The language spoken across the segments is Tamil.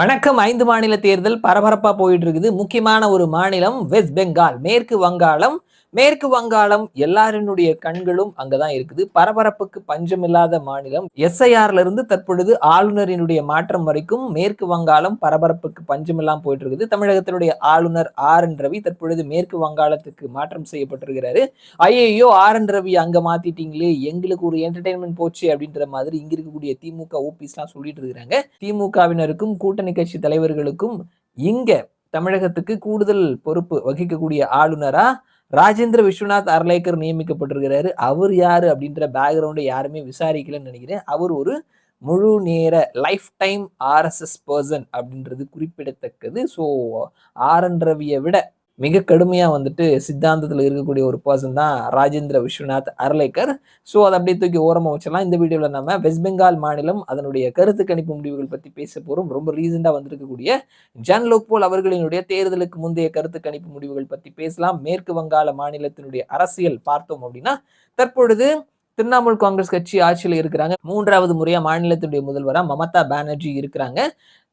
வணக்கம். 5 மாநில தேர்தல் பரபரப்பா போயிட்டு இருக்குது. முக்கியமான ஒரு மாநிலம் வெஸ்ட் பெங்கால், மேற்கு வங்காளம். மேற்கு வங்காளம் எல்லாரினுடைய கண்களும் அங்க தான் இருக்குது. பரபரப்புக்கு பஞ்சமில்லாத மாநிலம். எஸ்ஐஆர்ல இருந்து தற்பொழுது ஆளுநரினுடைய மாற்றம் வரைக்கும் மேற்கு வங்காளம் பரபரப்புக்கு பஞ்சமில்லாம போயிட்டு இருக்குது. தமிழகத்தினுடைய ஆளுநர் ஆர்.என்.ரவி தற்பொழுது மேற்கு வங்காளத்துக்கு மாற்றம் செய்யப்பட்டிருக்கிறாரு. ஐயையோ! ஆர்.என்.ரவி அங்க மாத்திட்டீங்களே, எங்களுக்கு ஒரு என்டர்டெயின்மென்ட் போச்சு அப்படின்ற மாதிரி இங்க இருக்கக்கூடிய திமுக, ஓபிஸ்லாம் சொல்லிட்டு இருக்காங்க. திமுகவினருக்கும் கூட்டணி கட்சி தலைவர்களுக்கும் இங்க தமிழகத்துக்கு கூடுதல் பொறுப்பு வகிக்கக்கூடிய ஆளுநரா ராஜேந்திர விஸ்வநாத் அர்லேக்கர் நியமிக்கப்பட்டிருக்கிறாரு. அவர் யாரு அப்படின்ற பேக்ரவுண்ட் யாருமே விசாரிக்கலன்னு நினைக்கிறேன். அவர் ஒரு முழு நேர லைஃப் டைம் ஆர்எஸ்எஸ் பர்சன் அப்படின்றது குறிப்பிடத்தக்கது. So R N. ரவியை விட மிக கடுமையா வந்துட்டு சித்தாந்தத்துல இருக்கக்கூடிய ஒரு பர்சன் தான் ராஜேந்திர விஸ்வநாத் அர்லேக்கர். ஸோ அதை அப்படியே தூக்கி ஓரமா வச்சிடலாம். இந்த வீடியோல நம்ம வெஸ்ட் பெங்கால் மாநிலம் அதனுடைய கருத்து கணிப்பு முடிவுகள் பத்தி பேச போறோம். ரொம்ப ரீசெண்டா வந்திருக்கக்கூடிய ஜன் லோக்பால் அவர்களினுடைய தேர்தலுக்கு முந்தைய கருத்து கணிப்பு முடிவுகள் பத்தி பேசலாம். மேற்கு வங்காள மாநிலத்தினுடைய அரசியல் பார்த்தோம் அப்படின்னா தற்பொழுது திரிணாமுல் காங்கிரஸ் கட்சி ஆட்சியில் இருக்கிறாங்க. 3வது முறையா மாநிலத்தினுடைய முதல்வரா மமதா பானர்ஜி இருக்கிறாங்க.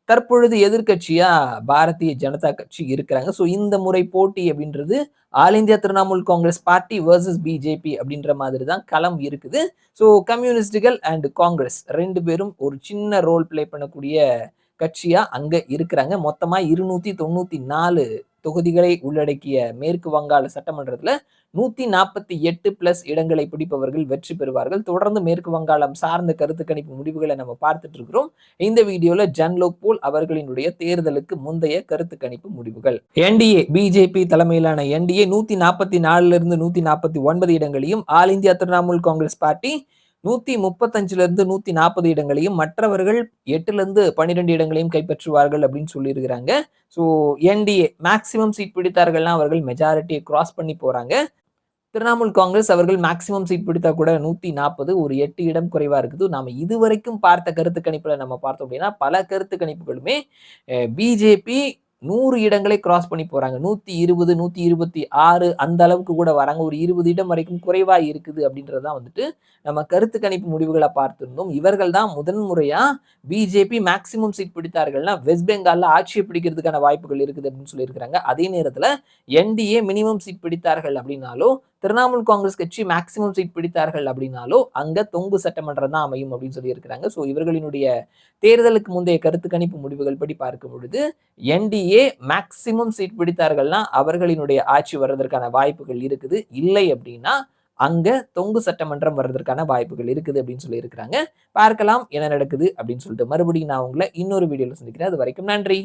தற்பொழுது எதிர்க்கட்சியா பாரதிய ஜனதா கட்சி இருக்கிறாங்க. ஸோ இந்த முறை போட்டி அப்படின்றது all India Trinamool Congress party versus BJP அப்படின்ற மாதிரி தான் களம் இருக்குது. ஸோ கம்யூனிஸ்டுகள் அண்ட் காங்கிரஸ் 2 பேரும் ஒரு சின்ன ரோல் பிளே பண்ணக்கூடிய கட்சியா அங்க இருக்கிறாங்க. மொத்தமா 294 தொகுதிகளை உள்ளடக்கிய மேற்கு வங்காள சட்டமன்றத்துல 148 பிளஸ் இடங்களை பிடிப்பவர்கள் வெற்றி பெறுவார்கள். தொடர்ந்து மேற்கு வங்காளம் சார்ந்த கருத்து கணிப்பு முடிவுகளை நம்ம பார்த்துட்டு இருக்கிறோம். இந்த வீடியோல ஜன் லோக்பால் அவர்களினுடைய தேர்தலுக்கு முந்தைய கருத்து கணிப்பு முடிவுகள். என்டிஏ பிஜேபி தலைமையிலான என்டிஏ 144 இருந்து 149 இடங்களையும், all India Trinamool Congress party 135 இருந்து 140 இடங்களையும், மற்றவர்கள் 8 இருந்து 12 இடங்களையும் கைப்பற்றுவார்கள் அப்படின்னு சொல்லியிருக்கிறாங்க. ஸோ என்டிஏ மேக்சிமம் சீட் பிடித்தார்கள்னா அவர்கள் மெஜாரிட்டியை கிராஸ் பண்ணி போறாங்க. திரிணாமுல் காங்கிரஸ் அவர்கள் மேக்சிமம் சீட் பிடித்தா கூட 140, ஒரு 8 இடம் குறைவா இருக்குது. நாம இதுவரைக்கும் பார்த்த கருத்து கணிப்புல நம்ம பார்த்தோம் அப்படின்னா பல கருத்து கணிப்புகளுமே பிஜேபி 100 இடங்களை கிராஸ் பண்ணி போறாங்க. 120, 126 அந்த அளவுக்கு கூட வராங்க. ஒரு 20 இடம் வரைக்கும் குறைவா இருக்குது அப்படின்றது தான் வந்துட்டு நம்ம கருத்து கணிப்பு முடிவுகளை பார்த்திருந்தோம். இவர்கள் தான் முதன் முறையா பிஜேபி மேக்சிமம் சீட் பிடித்தார்கள்னா வெஸ்ட் பெங்கால்ல ஆட்சியை பிடிக்கிறதுக்கான வாய்ப்புகள் இருக்குது அப்படின்னு சொல்லியிருக்கிறாங்க. அதே நேரத்துல என்டிஏ மினிமம் சீட் பிடித்தார்கள் அப்படின்னாலோ, திரிணாமுல் காங்கிரஸ் கட்சி மேக்சிமம் சீட் பிடித்தார்கள் அப்படின்னாலோ அங்க தொங்கு சட்டமன்றம் தான் அமையும் அப்படின்னு சொல்லியிருக்கிறாங்க. ஸோ இவர்களினுடைய தேர்தலுக்கு முந்தைய கருத்து கணிப்பு முடிவுகள் படி பார்க்கும் பொழுது என்டிஏ மேக்சிமம் சீட் பிடித்தார்கள்னா அவர்களினுடைய ஆட்சி வர்றதற்கான வாய்ப்புகள் இருக்குது. இல்லை அப்படின்னா அங்க தொங்கு சட்டமன்றம் வர்றதற்கான வாய்ப்புகள் இருக்குது அப்படின்னு சொல்லி இருக்கிறாங்க. பார்க்கலாம் என்ன நடக்குது அப்படின்னு சொல்லிட்டு மறுபடியும் நான் உங்களை இன்னொரு வீடியோல சந்திக்கிறேன். அது வரைக்கும் நன்றி.